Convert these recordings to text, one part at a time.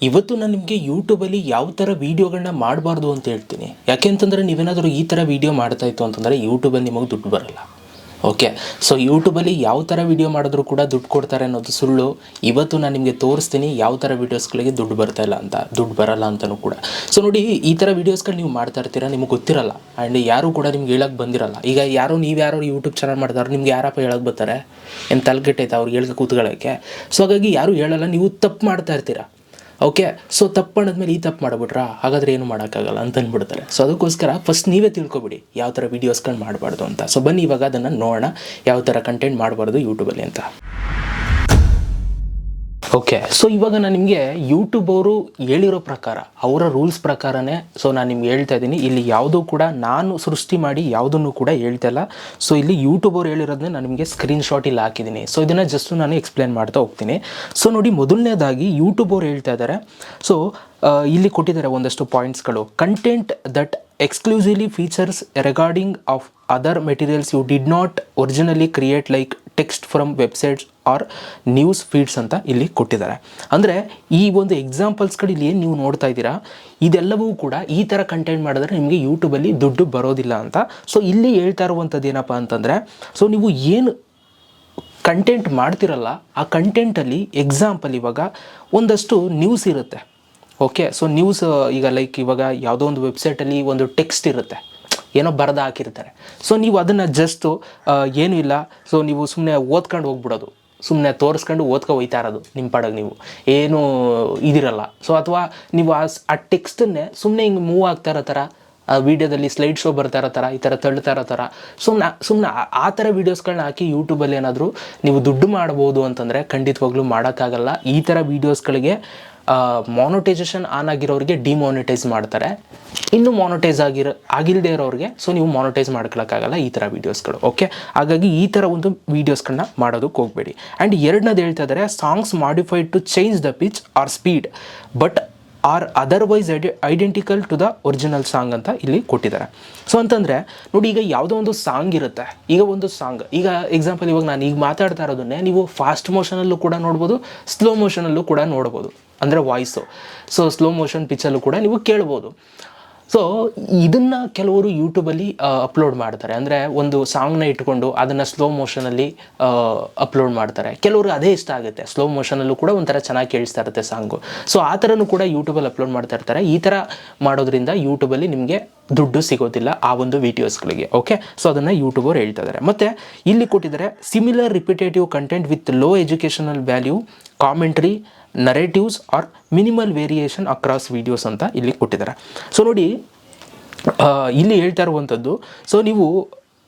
ಇವತ್ತು ನಾನು ನಿಮಗೆ ಯೂಟ್ಯೂಬಲ್ಲಿ ಯಾವ ಥರ ವೀಡಿಯೋಗಳನ್ನ ಮಾಡಬಾರ್ದು ಅಂತ ಹೇಳ್ತೀನಿ. ಯಾಕೆ ಅಂತಂದರೆ ನೀವೇನಾದರೂ ಈ ಥರ ವೀಡಿಯೋ ಮಾಡ್ತಾಯಿತ್ತು ಅಂತಂದರೆ ಯೂಟ್ಯೂಬಲ್ಲಿ ನಿಮಗೆ ದುಡ್ಡು ಬರಲ್ಲ. ಓಕೆ, ಸೊ ಯೂಟ್ಯೂಬಲ್ಲಿ ಯಾವ ಥರ ವೀಡಿಯೋ ಮಾಡಿದ್ರೂ ಕೂಡ ದುಡ್ಡು ಕೊಡ್ತಾರೆ ಅನ್ನೋದು ಸುಳ್ಳು. ಇವತ್ತು ನಾನು ನಿಮಗೆ ತೋರಿಸ್ತೀನಿ ಯಾವ ಥರ ವೀಡಿಯೋಸ್ಗಳಿಗೆ ದುಡ್ಡು ಬರ್ತಾಯಿಲ್ಲ ಅಂತ, ದುಡ್ಡು ಬರಲ್ಲ ಅಂತಲೂ ಕೂಡ. ಸೊ ನೋಡಿ, ಈ ಥರ ವೀಡಿಯೋಸ್ಗಳು ನೀವು ಮಾಡ್ತಾ ಇರ್ತೀರ, ನಿಮಗೆ ಗೊತ್ತಿರಲ್ಲ ಆ್ಯಂಡ್ ಯಾರೂ ಕೂಡ ನಿಮ್ಗೆ ಹೇಳೋಕ್ಕೆ ಬಂದಿರಲ್ಲ. ಈಗ ನೀವು ಯಾರೋ ಯೂಟ್ಯೂಬ್ ಚಾನಲ್ ಮಾಡ್ತಾರೆ, ನಿಮ್ಗೆ ಯಾರಪ್ಪ ಹೇಳೋಕ್ಕೆ ಬರ್ತಾರೆ? ಏನು ತಲೆಗೆಟ್ಟೈತೆ ಅವ್ರಿಗೆ ಹೇಳ್ಗೆ ಕೂತ್ಕೊಳ್ಳೋಕ್ಕೆ? ಸೊ ಹಾಗಾಗಿ ಯಾರೂ ಹೇಳಲ್ಲ, ನೀವು ತಪ್ಪು ಮಾಡ್ತಾ ಇರ್ತೀರ. ಓಕೆ, ಸೊ ತಪ್ಪು ಮಾಡಿದ್ಮೇಲೆ ಈ ತಪ್ಪು ಮಾಡಿಬಿಟ್ರಾ, ಹಾಗಾದರೆ ಏನು ಮಾಡೋಕ್ಕಾಗಲ್ಲ ಅಂತ ಅಂದ್ಬಿಡ್ತಾರೆ. ಸೊ ಅದಕ್ಕೋಸ್ಕರ ಫಸ್ಟ್ ನೀವೇ ತಿಳ್ಕೊಬಿಡಿ ಯಾವ ಥರ ವೀಡಿಯೋಸ್ಗಳು ಮಾಡಬಾರ್ದು ಅಂತ. ಸೊ ಬನ್ನಿ ಇವಾಗ ಅದನ್ನು ನೋಡೋಣ, ಯಾವ ಥರ ಕಂಟೆಂಟ್ ಮಾಡಬಾರ್ದು ಯೂಟ್ಯೂಬಲ್ಲಿ ಅಂತ. ಓಕೆ, ಸೊ ಇವಾಗ ನಾನು ನಿಮಗೆ ಯೂಟ್ಯೂಬ್ ಅವರು ಹೇಳಿರೋ ಪ್ರಕಾರ, ಅವರ ರೂಲ್ಸ್ ಪ್ರಕಾರನೇ ಸೊ ನಾನು ನಿಮ್ಗೆ ಹೇಳ್ತಾ ಇದ್ದೀನಿ. ಇಲ್ಲಿ ಯಾವುದೂ ಕೂಡ ನಾನು ಸೃಷ್ಟಿ ಮಾಡಿ ಯಾವುದನ್ನು ಕೂಡ ಹೇಳ್ತಾ ಇಲ್ಲ. ಸೊ ಇಲ್ಲಿ ಯೂಟ್ಯೂಬ್ ಅವ್ರು ಹೇಳಿರೋದನ್ನೇ ನಾನು ನಿಮಗೆ ಸ್ಕ್ರೀನ್ಶಾಟ್ ಇಲ್ಲಿ ಹಾಕಿದ್ದೀನಿ. ಸೊ ಇದನ್ನು ಜಸ್ಟ್ ನಾನು ಎಕ್ಸ್ಪ್ಲೇನ್ ಮಾಡ್ತಾ ಹೋಗ್ತೀನಿ. ಸೊ ನೋಡಿ, ಮೊದಲನೇದಾಗಿ ಯೂಟ್ಯೂಬ್ ಅವ್ರು ಹೇಳ್ತಾ ಇದ್ದಾರೆ. ಸೊ ಇಲ್ಲಿ ಕೊಟ್ಟಿದ್ದಾರೆ ಒಂದಷ್ಟು ಪಾಯಿಂಟ್ಸ್ಗಳು. Content that exclusively features regarding of other materials you did not originally create like text from websites or news feeds ಅಂತ ಇಲ್ಲಿ ಕೊಟ್ಟಿದ್ದಾರೆ. ಅಂದರೆ ಈ ಒಂದು ಎಕ್ಸಾಂಪಲ್ಸ್ಗಳು ಇಲ್ಲಿ ಏನು ನೀವು ನೋಡ್ತಾ ಇದ್ದೀರಾ, ಇದೆಲ್ಲವೂ ಕೂಡ ಈ ಥರ ಕಂಟೆಂಟ್ ಮಾಡಿದ್ರೆ ನಿಮಗೆ ಯೂಟ್ಯೂಬಲ್ಲಿ ದುಡ್ಡು ಬರೋದಿಲ್ಲ ಅಂತ. ಸೊ ಇಲ್ಲಿ ಹೇಳ್ತಾ ಇರುವಂಥದ್ದು ಏನಪ್ಪ ಅಂತಂದರೆ, ಸೊ ನೀವು ಏನು ಕಂಟೆಂಟ್ ಮಾಡ್ತಿರಲ್ಲ ಆ ಕಂಟೆಂಟಲ್ಲಿ ಎಕ್ಸಾಂಪಲ್ ಇವಾಗ ಒಂದಷ್ಟು ನ್ಯೂಸ್ ಇರುತ್ತೆ. ಓಕೆ, ಸೊ ನ್ಯೂಸ್ ಈಗ ಲೈಕ್ ಇವಾಗ ಯಾವುದೋ ಒಂದು ವೆಬ್ಸೈಟಲ್ಲಿ ಒಂದು ಟೆಕ್ಸ್ಟ್ ಇರುತ್ತೆ, ಏನೋ ಬರೆದು ಹಾಕಿರ್ತಾರೆ. ಸೊ ನೀವು ಅದನ್ನು ಜಸ್ಟು ಏನೂ ಇಲ್ಲ, ಸೊ ನೀವು ಸುಮ್ಮನೆ ಓದ್ಕೊಂಡು ಹೋಗ್ಬಿಡೋದು, ಸುಮ್ಮನೆ ತೋರಿಸ್ಕೊಂಡು ಹೋಯ್ತಾ ಇರೋದು ನಿಮ್ಮ ಪಾಡಾಗ, ನೀವು ಏನೂ ಇದಿರಲ್ಲ. ಸೊ ಅಥವಾ ನೀವು ಆ ಟೆಕ್ಸ್ಟನ್ನೇ ಸುಮ್ಮನೆ ಹಿಂಗೆ ಮೂವ್ ಆಗ್ತಾ ಇರೋ ಥರ, ಆ ವೀಡಿಯೋದಲ್ಲಿ ಸ್ಲೈಡ್ ಶೋ ಬರ್ತಾ ಇರೋ ಥರ, ಈ ಥರ ತಳ್ತಾ ಇರೋ ಥರ ಸುಮ್ಮನೆ ಆ ಥರ ವೀಡಿಯೋಸ್ಗಳನ್ನ ಹಾಕಿ ಯೂಟ್ಯೂಬಲ್ಲಿ ಏನಾದರೂ ನೀವು ದುಡ್ಡು ಮಾಡ್ಬೋದು ಅಂತಂದರೆ ಖಂಡಿತವಾಗ್ಲೂ ಮಾಡೋಕ್ಕಾಗಲ್ಲ. ಈ ಥರ ವೀಡಿಯೋಸ್ಗಳಿಗೆ ಮಾನಿಟೈಸೇಷನ್ ಆನ್ ಆಗಿರೋರಿಗೆ ಡಿಮಾನಿಟೈಸ್ ಮಾಡ್ತಾರೆ. ಇನ್ನು ಮಾನಿಟೈಸ್ ಆಗಿಲ್ಲದೆ ಇರೋರಿಗೆ ಸೊ ನೀವು ಮಾನಿಟೈಸ್ ಮಾಡ್ಕೊಳ್ಳೋಕ್ಕಾಗಲ್ಲ ಈ ಥರ ವೀಡಿಯೋಸ್ಗಳು. ಓಕೆ, ಹಾಗಾಗಿ ಈ ಥರ ಒಂದು ವೀಡಿಯೋಸ್ಗಳನ್ನ ಮಾಡೋದಕ್ಕೆ ಹೋಗಬೇಡಿ. ಆ್ಯಂಡ್ ಎರಡನೇದು ಹೇಳ್ತಾ ಇದ್ದಾರೆ, songs modified to change the pitch or speed but are otherwise identical to the original song ಅಂತ ಇಲ್ಲಿ ಕೊಟ್ಟಿದ್ದಾರೆ. ಸೊ ಅಂತಂದರೆ ನೋಡಿ, ಈಗ ಯಾವುದೋ ಒಂದು ಸಾಂಗ್ ಇರುತ್ತೆ. ಈಗ ಒಂದು ಸಾಂಗ್, ಈಗ ಎಕ್ಸಾಂಪಲ್ ಇವಾಗ ನಾನು ಈಗ ಮಾತಾಡ್ತಾ ಇರೋದನ್ನೇ ನೀವು ಫಾಸ್ಟ್ ಮೋಷನಲ್ಲೂ ಕೂಡ ನೋಡ್ಬೋದು, ಸ್ಲೋ ಮೋಷನಲ್ಲೂ ಕೂಡ ನೋಡ್ಬೋದು, ಅಂದರೆ ವಾಯ್ಸು. ಸೊ ಸ್ಲೋ ಮೋಷನ್ ಪಿಚ್ಚಲ್ಲೂ ಕೂಡ ನೀವು ಕೇಳ್ಬೋದು. ಸೊ ಇದನ್ನು ಕೆಲವರು ಯೂಟ್ಯೂಬಲ್ಲಿ ಅಪ್ಲೋಡ್ ಮಾಡ್ತಾರೆ. ಅಂದರೆ ಒಂದು ಸಾಂಗ್ನ ಇಟ್ಕೊಂಡು ಅದನ್ನು ಸ್ಲೋ ಮೋಷನಲ್ಲಿ ಅಪ್ಲೋಡ್ ಮಾಡ್ತಾರೆ. ಕೆಲವರು ಅದೇ ಇಷ್ಟ ಆಗುತ್ತೆ, ಸ್ಲೋ ಮೋಷನಲ್ಲೂ ಕೂಡ ಒಂಥರ ಚೆನ್ನಾಗಿ ಕೇಳಿಸ್ತಾ ಇರುತ್ತೆ ಸಾಂಗು. ಸೊ ಆ ಥರನೂ ಕೂಡ ಯೂಟ್ಯೂಬಲ್ಲಿ ಅಪ್ಲೋಡ್ ಮಾಡ್ತಾ ಇರ್ತಾರೆ. ಈ ಥರ ಮಾಡೋದ್ರಿಂದ ಯೂಟ್ಯೂಬಲ್ಲಿ ನಿಮಗೆ ದುಡ್ಡು ಸಿಗೋದಿಲ್ಲ ಆ ಒಂದು ವೀಡಿಯೋಸ್ಗಳಿಗೆ. ಓಕೆ, ಸೊ ಅದನ್ನು ಯೂಟ್ಯೂಬರ್ ಹೇಳ್ತಾ ಇದ್ದಾರೆ. ಮತ್ತು ಇಲ್ಲಿ ಕೊಟ್ಟಿದ್ದಾರೆ, similar repetitive content with low educational value, commentary, narratives are minimal variation across videos ಅಂತ ಇಲ್ಲಿ ಕೊಟ್ಟಿದ್ದಾರೆ. ಸೊ ನೋಡಿ, ಇಲ್ಲಿ ಹೇಳ್ತಾ ಇರುವಂಥದ್ದು, ಸೊ ನೀವು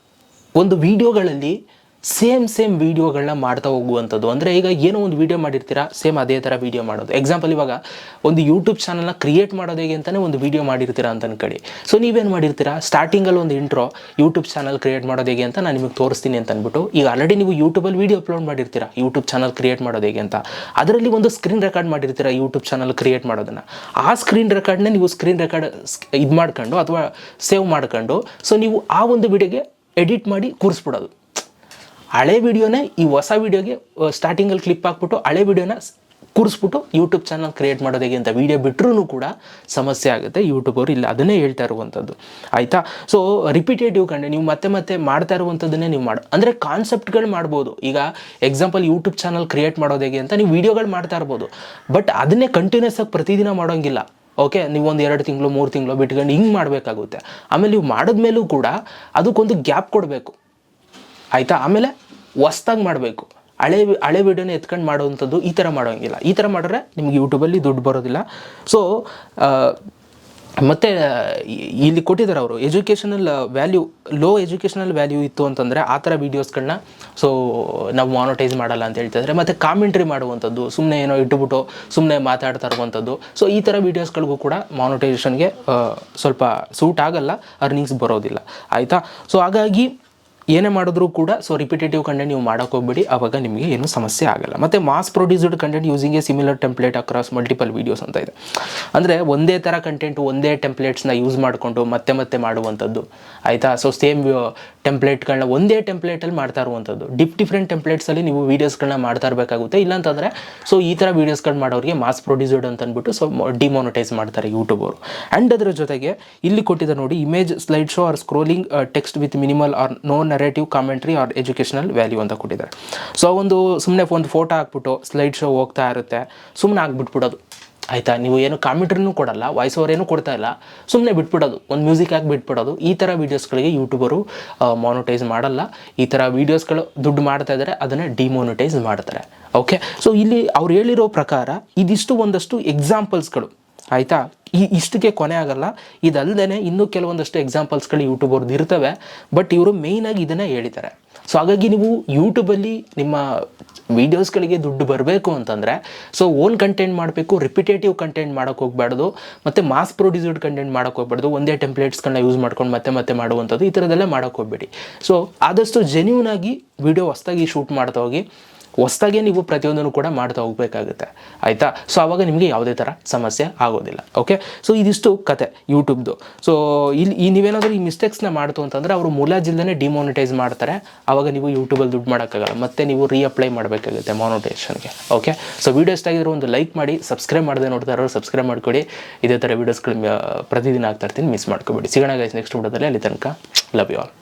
ಒಂದು ವೀಡಿಯೋಗಳಲ್ಲಿ ಸೇಮ್ ವೀಡಿಯೋಗಳನ್ನ ಮಾಡ್ತಾ ಹೋಗುವಂಥದ್ದು. ಅಂದರೆ ಈಗ ಏನೋ ಒಂದು ವೀಡಿಯೋ ಮಾಡಿರ್ತೀರಾ, ಸೇಮ್ ಅದೇ ಥರ ವೀಡಿಯೋ ಮಾಡೋದು. ಎಕ್ಸಾಂಪಲ್ ಇವಾಗ ಒಂದು ಯೂಟ್ಯೂಬ್ ಚಾನಲ್ನ ಕ್ರಿಯೇಟ್ ಮಾಡೋದು ಹೇಗೆ ಅಂತಲೇ ಒಂದು ವೀಡಿಯೋ ಮಾಡಿರ್ತೀರಾ ಅಂತ ಅನ್ಕೊಳ್ಳಿ. ಸೊ ನೀವೇನು ಮಾಡಿರ್ತೀರಾ, ಸ್ಟಾರ್ಟಿಂಗಲ್ಲಿ ಒಂದು ಇಂಟ್ರೋ, ಯೂಟ್ಯೂಬ್ ಚಾನಲ್ ಕ್ರಿಯೇಟ್ ಮಾಡೋದು ಹೇಗೆ ಅಂತ ನಾನು ನಿಮಗೆ ತೋರಿಸ್ತೀನಿ ಅಂತ ಅಂದ್ಬಿಟ್ಟು, ಈಗ ಆಲ್ರೆಡಿ ನೀವು ಯೂಟ್ಯೂಬಲ್ಲಿ ವೀಡಿಯೋ ಅಪ್ಲೋಡ್ ಮಾಡಿರ್ತೀರಾ ಯೂಟ್ಯೂಬ್ ಚಾನಲ್ ಕ್ರಿಯೇಟ್ ಮಾಡೋದು ಹೇಗೆ ಅಂತ. ಅದರಲ್ಲಿ ಒಂದು ಸ್ಕ್ರೀನ್ ರೆಕಾರ್ಡ್ ಮಾಡಿರ್ತೀರಾ ಯೂಟ್ಯೂಬ್ ಚಾನಲ್ ಕ್ರಿಯೇಟ್ ಮಾಡೋದನ್ನು. ಆ ಸ್ಕ್ರೀನ್ ರೆಕಾರ್ಡ್ನೇ ನೀವು ಸ್ಕ್ರೀನ್ ರೆಕಾರ್ಡ್ ಇದು ಮಾಡ್ಕೊಂಡು ಅಥವಾ ಸೇವ್ ಮಾಡ್ಕೊಂಡು, ಸೊ ನೀವು ಆ ಒಂದು ವೀಡಿಯೋಗೆ ಎಡಿಟ್ ಮಾಡಿ ಕೂರಿಸ್ಬಿಡೋದು. ಹಳೆ ವೀಡಿಯೋನೇ ಈ ಹೊಸ ವೀಡಿಯೋಗೆ ಸ್ಟಾರ್ಟಿಂಗಲ್ಲಿ ಕ್ಲಿಪ್ ಹಾಕ್ಬಿಟ್ಟು ಹಳೆ ವೀಡಿಯೋನ ಕೂರಿಸ್ಬಿಟ್ಟು ಯೂಟ್ಯೂಬ್ ಚಾನಲ್ ಕ್ರಿಯೇಟ್ ಮಾಡೋದು ಹೇಗೆ ಅಂತ ವೀಡಿಯೋ ಬಿಟ್ಟರೂ ಕೂಡ ಸಮಸ್ಯೆ ಆಗುತ್ತೆ. ಯೂಟ್ಯೂಬರು ಇಲ್ಲ ಅದನ್ನೇ ಹೇಳ್ತಾ ಇರುವಂಥದ್ದು, ಆಯಿತಾ. ಸೊ ರಿಪಿಟೇಟಿವ್ ಕಂಟೆಂಟ್ ನೀವು ಮತ್ತೆ ಮಾಡ್ತಾ ಇರುವಂಥದ್ದನ್ನೇ ನೀವು ಅಂದರೆ ಕಾನ್ಸೆಪ್ಟ್ಗಳು ಮಾಡ್ಬೋದು. ಈಗ ಎಕ್ಸಾಂಪಲ್ ಯೂಟ್ಯೂಬ್ ಚಾನಲ್ ಕ್ರಿಯೇಟ್ ಮಾಡೋದು ಹೇಗೆ ಅಂತ ನೀವು ವೀಡಿಯೋಗಳು ಮಾಡ್ತಾ ಇರ್ಬೋದು, ಬಟ್ ಅದನ್ನೇ ಕಂಟಿನ್ಯೂಸ್ ಆಗಿ ಪ್ರತಿದಿನ ಮಾಡೋಂಗಿಲ್ಲ. ಓಕೆ, ನೀವು ಒಂದು 2 ತಿಂಗಳು 3 ತಿಂಗಳು ಬಿಟ್ಕೊಂಡು ಹಿಂಗೆ ಮಾಡಬೇಕಾಗುತ್ತೆ. ಆಮೇಲೆ ನೀವು ಮಾಡಿದ್ಮೇಲೂ ಕೂಡ ಅದಕ್ಕೊಂದು ಗ್ಯಾಪ್ ಕೊಡಬೇಕು, ಆಯಿತಾ. ಆಮೇಲೆ ಹೊಸ್ದಾಗಿ ಮಾಡಬೇಕು. ಹಳೆ ವೀಡಿಯೋನ ಎತ್ಕೊಂಡು ಮಾಡೋವಂಥದ್ದು ಈ ಥರ ಮಾಡೋಂಗಿಲ್ಲ. ಈ ಥರ ಮಾಡಿದ್ರೆ ನಿಮಗೆ ಯೂಟ್ಯೂಬಲ್ಲಿ ದುಡ್ಡು ಬರೋದಿಲ್ಲ. ಸೊ ಮತ್ತು ಇಲ್ಲಿ ಕೊಟ್ಟಿದ್ದಾರೆ ಅವರು, educational value, low educational value ಇತ್ತು ಅಂತಂದರೆ ಆ ಥರ ವೀಡಿಯೋಸ್ಗಳನ್ನ ಸೊ ನಾವು ಮಾನಿಟೈಸ್ ಮಾಡಲ್ಲ ಅಂತ ಹೇಳ್ತಿದ್ದಾರೆ. ಮತ್ತು ಕಾಮೆಂಟ್ರಿ ಮಾಡುವಂಥದ್ದು, ಸುಮ್ಮನೆ ಏನೋ ಇಟ್ಟುಬಿಟ್ಟು ಸುಮ್ಮನೆ ಮಾತಾಡ್ತಾ ಇರುವಂಥದ್ದು, ಸೊ ಈ ಥರ ವೀಡಿಯೋಸ್ಗಳಿಗೂ ಕೂಡ ಮಾನಿಟೈಸೇಷನ್ಗೆ ಸ್ವಲ್ಪ ಸೂಟ್ ಆಗಲ್ಲ, ಅರ್ನಿಂಗ್ಸ್ ಬರೋದಿಲ್ಲ, ಆಯಿತಾ. ಸೊ ಹಾಗಾಗಿ ಏನೇ ಮಾಡಿದ್ರೂ ಕೂಡ ಸೊ ರಿಪಿಟೇಟಿವ್ ಕಂಟೆಂಟ್ ನೀವು ಮಾಡೋಕೆ ಹೋಗ್ಬೇಡಿ, ಆವಾಗ ನಿಮಗೆ ಏನು ಸಮಸ್ಯೆ ಆಗಲ್ಲ. ಮತ್ತು mass produced content using a similar template across multiple videos ಅಂತ ಇದೆ. ಅಂದರೆ ಒಂದೇ ಥರ ಕಂಟೆಂಟು ಒಂದೇ ಟೆಂಪ್ಲೇಟ್ಸ್ನ ಯೂಸ್ ಮಾಡಿಕೊಂಡು ಮತ್ತೆ ಮತ್ತೆ ಮಾಡುವಂಥದ್ದು, ಆಯಿತಾ. ಸೊ ಸೇಮ್ ಟೆಂಪ್ಲೇಟ್ಗಳನ್ನ ಒಂದೇ ಟೆಂಪ್ಲೇಟಲ್ಲಿ ಮಾಡ್ತಾ ಇರುವಂಥದ್ದು, ಡಿಫ್ರೆಂಟ್ ಟೆಂಪ್ಲೇಟ್ಸಲ್ಲಿ ನೀವು ವೀಡಿಯೋಸ್ಗಳನ್ನ ಮಾಡ್ತಾ ಇರಬೇಕಾಗುತ್ತೆ. ಇಲ್ಲಾಂತಂದರೆ ಸೊ ಈ ಥರ ವೀಡಿಯೋಸ್ಗಳು ಮಾಡೋರಿಗೆ ಮಾಸ್ ಪ್ರೊಡ್ಯೂಸ್ಡ್ ಅಂತ ಅಂದ್ಬಿಟ್ಟು ಸೊ ಡಿಮಾನಿಟೈಸ್ ಮಾಡ್ತಾರೆ ಯೂಟ್ಯೂಬ್ ಅವರು. ಆ್ಯಂಡ್ ಅದರ ಜೊತೆಗೆ ಇಲ್ಲಿ ಕೊಟ್ಟಿದ್ದಾರೆ ನೋಡಿ, image slide show or scrolling text with minimal or no narrative commentary or educational value ಅಂತ ಕೊಟ್ಟಿದ್ದಾರೆ. ಸೊ ಸುಮ್ಮನೆ ಒಂದು ಫೋಟೋ ಹಾಕ್ಬಿಟ್ಟು ಸ್ಲೈಡ್ ಶೋ ಹೋಗ್ತಾ ಇರುತ್ತೆ, ಸುಮ್ಮನೆ ಹಾಕ್ಬಿಟ್ಬಿಡೋದು, ಆಯಿತಾ. ನೀವು ಏನು ಕಾಮೆಂಟ್ರಿನೂ ಕೊಡಲ್ಲ, ವಾಯ್ಸ್ ಓವರ್ ಏನೂ ಕೊಡ್ತಾ ಇಲ್ಲ, ಸುಮ್ಮನೆ ಬಿಟ್ಬಿಡೋದು, ಒಂದು ಮ್ಯೂಸಿಕ್ ಹಾಕಿ ಬಿಟ್ಬಿಡೋದು. ಈ ಥರ ವೀಡಿಯೋಸ್ಗಳಿಗೆ ಯೂಟ್ಯೂಬರು ಮಾನಿಟೈಸ್ ಮಾಡಲ್ಲ. ಈ ಥರ ವೀಡಿಯೋಸ್ಗಳು ದುಡ್ಡು ಮಾಡ್ತಾ ಇದ್ದಾರೆ, ಅದನ್ನು ಡಿಮಾನಿಟೈಸ್ ಮಾಡ್ತಾರೆ. ಓಕೆ, ಸೊ ಇಲ್ಲಿ ಅವ್ರು ಹೇಳಿರೋ ಪ್ರಕಾರ ಇದಿಷ್ಟು ಒಂದಷ್ಟು ಎಕ್ಸಾಂಪಲ್ಸ್ಗಳು, ಆಯಿತಾ. ಇಷ್ಟಕ್ಕೆ ಕೊನೆ ಆಗಲ್ಲ. ಇದಲ್ಲದೆ ಇನ್ನೂ ಕೆಲವೊಂದಷ್ಟು ಎಕ್ಸಾಂಪಲ್ಸ್ಗಳು ಯೂಟ್ಯೂಬ್ ಅವ್ರದ್ದು ಇರ್ತವೆ, ಬಟ್ ಇವರು ಮೇಯ್ನಾಗಿ ಇದನ್ನು ಹೇಳಿದ್ದಾರೆ. ಸೊ ಹಾಗಾಗಿ ನೀವು ಯೂಟ್ಯೂಬಲ್ಲಿ ನಿಮ್ಮ ವೀಡಿಯೋಸ್ಗಳಿಗೆ ದುಡ್ಡು ಬರಬೇಕು ಅಂತಂದರೆ ಸೊ ಓನ್ ಕಂಟೆಂಟ್ ಮಾಡಬೇಕು, ರಿಪಿಟೇಟಿವ್ ಕಂಟೆಂಟ್ ಮಾಡೋಕ್ಕೆ ಹೋಗಬಾರ್ದು, ಮತ್ತು ಮಾಸ್ ಪ್ರೊಡ್ಯೂಸ್ಡ್ ಕಂಟೆಂಟ್ ಮಾಡೋಕ್ಕೆ ಹೋಗ್ಬಾರ್ದು, ಒಂದೇ ಟೆಂಪ್ಲೇಟ್ಸ್ಗಳನ್ನ ಯೂಸ್ ಮಾಡ್ಕೊಂಡು ಮತ್ತೆ ಮತ್ತೆ ಮಾಡುವಂಥದ್ದು, ಈ ಥರದ್ದೆಲ್ಲ ಮಾಡೋಕ್ಕೆ ಹೋಗ್ಬೇಡಿ. ಸೊ ಆದಷ್ಟು ಜೆನ್ಯೂನ್ ಆಗಿ ವೀಡಿಯೋ ಹೊಸ್ದಾಗಿ ಶೂಟ್ ಮಾಡ್ತಾ ಹೋಗಿ, ಹೊಸ್ದಾಗೆ ನೀವು ಪ್ರತಿಯೊಂದನ್ನು ಕೂಡ ಮಾಡ್ತಾ ಹೋಗಬೇಕಾಗುತ್ತೆ, ಆಯಿತಾ. ಸೊ ಆವಾಗ ನಿಮಗೆ ಯಾವುದೇ ಥರ ಸಮಸ್ಯೆ ಆಗೋದಿಲ್ಲ. ಓಕೆ, ಸೊ ಇದಿಷ್ಟು ಕತೆ ಯೂಟ್ಯೂಬ್ದು. ಸೊ ಇಲ್ಲಿ ನೀವೇನಾದರೂ ಈ ಮಿಸ್ಟೇಕ್ಸ್ನ ಮಾಡ್ತು ಅಂತಂದರೆ ಅವರು ಮುಲಾಜಿಲ್ದೇ ಡಿಮಾನಿಟೈಸ್ ಮಾಡ್ತಾರೆ, ಆವಾಗ ನೀವು ಯೂಟ್ಯೂಬಲ್ಲಿ ದುಡ್ಡು ಮಾಡೋಕ್ಕಾಗಲ್ಲ, ಮತ್ತೆ ನೀವು ರೀಅಪ್ಲೈ ಮಾಡಬೇಕಾಗುತ್ತೆ ಮಾನಿಟೈಸೇಷನ್ಗೆ. ಓಕೆ, ಸೊ ವೀಡಿಯೋ ಇಷ್ಟ ಆಗಿರೋ ಒಂದು ಲೈಕ್ ಮಾಡಿ, ಸಬ್ಸ್ಕ್ರೈಬ್ ಮಾಡದೆ ನೋಡ್ತಾ ಇರೋರು ಸಬ್ಸ್ಕ್ರೈಬ್ ಮಾಡ್ಕೊಡಿ. ಇದೇ ಥರ ವೀಡಿಯೋಸ್ಗಳು ಪ್ರತಿದಿನ ಆಗ್ತಾ ಇರ್ತೀನಿ, ಮಿಸ್ ಮಾಡ್ಕೊಬೇಡಿ. ಸಿಗೋಣ ಗೈಸ್ ನೆಕ್ಸ್ಟ್ ವಿಡಿಯೋದಲ್ಲಿ. ಅಲ್ಲಿ ತನಕ ಲವ್ ಯು ಆಲ್.